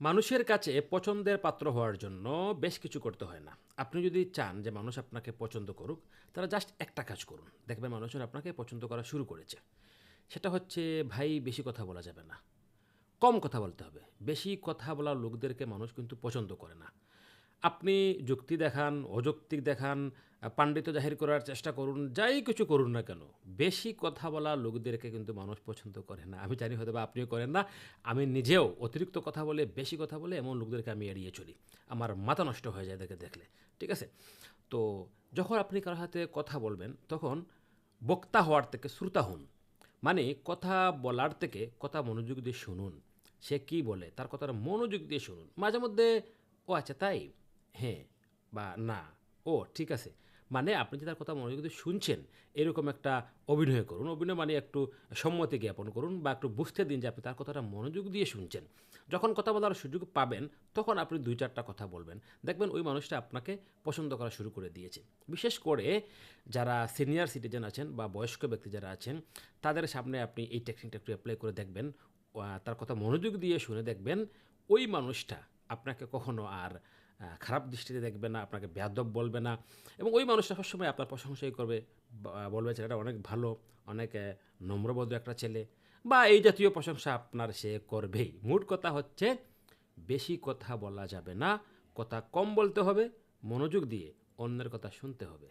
মানুষের কাছে পছন্দের পাত্র হওয়ার জন্য বেশ কিছু করতে হয় না। আপনি যদি চান যে মানুষ আপনাকে পছন্দ করুক, তাহলে জাস্ট একটা কাজ করুন। দেখবেন মানুষজন আপনাকে পছন্দ করা শুরু করেছে। সেটা হচ্ছে, ভাই বেশি কথা বলা যাবে না। কম কথা বলতে হবে। বেশি কথা বলা লোকদেরকে মানুষ কিন্তু পছন্দ করে না। আপনি যুক্তি দেখান, অযৌক্তিক দেখান, পাণ্ডিত্য জাহির করার চেষ্টা করুন, যাই কিছু করুন না কেন, বেশি কথা বলা লোকদেরকে কিন্তু মানুষ পছন্দ করে না। আমি জানি হয়তোবা আপনিও করেন না। আমি নিজেও অতিরিক্ত কথা বলে, বেশি কথা বলে এমন লোকদেরকে আমি এড়িয়ে চলি। আমার মাথা নষ্ট হয়ে যায় এদেরকে দেখলে। ঠিক আছে? তো যখন আপনি কারো সাথে কথা বলবেন, তখন বক্তা হওয়ার থেকে শ্রোতা হন। মানে কথা বলার থেকে কথা মনোযোগ দিয়ে শুনুন। সে কী বলে তার কথাটা মনোযোগ দিয়ে শুনুন। মাঝে মধ্যে ও আচ্ছা তাই, হ্যাঁ বা না, ও ঠিক আছে, মানে আপনি যে তার কথা মনোযোগ দিয়ে শুনছেন এরকম একটা অভিনয় করুন। অভিনয় মানে একটু সম্মতি জ্ঞাপন করুন বা একটু বুঝতে দিন যে আপনি তার কথাটা মনোযোগ দিয়ে শুনছেন। যখন কথা বলার সুযোগ পাবেন তখন আপনি দুই চারটা কথা বলবেন। দেখবেন ওই মানুষটা আপনাকে পছন্দ করা শুরু করে দিয়েছে। বিশেষ করে যারা সিনিয়র সিটিজেন আছেন বা বয়স্ক ব্যক্তি যারা আছেন, তাদের সামনে আপনি এই টেকনিকটা একটু অ্যাপ্লাই করে দেখবেন। তার কথা মনোযোগ দিয়ে শুনে দেখবেন ওই মানুষটা আপনাকে কখনো আর খারাপ দৃষ্টিতে দেখবে না, আপনাকে বেয়াদব বলবে না। এবং ওই মানুষটা সবসময় আপনার প্রশংসাই করবে, বলবে ছেলেটা অনেক ভালো, অনেক নম্রভদ্র একটা ছেলে, বা এই জাতীয় প্রশংসা আপনার সে করবেই। মোট কথা হচ্ছে, বেশি কথা বলা যাবে না, কথা কম বলতে হবে, মনোযোগ দিয়ে অন্যের কথা শুনতে হবে।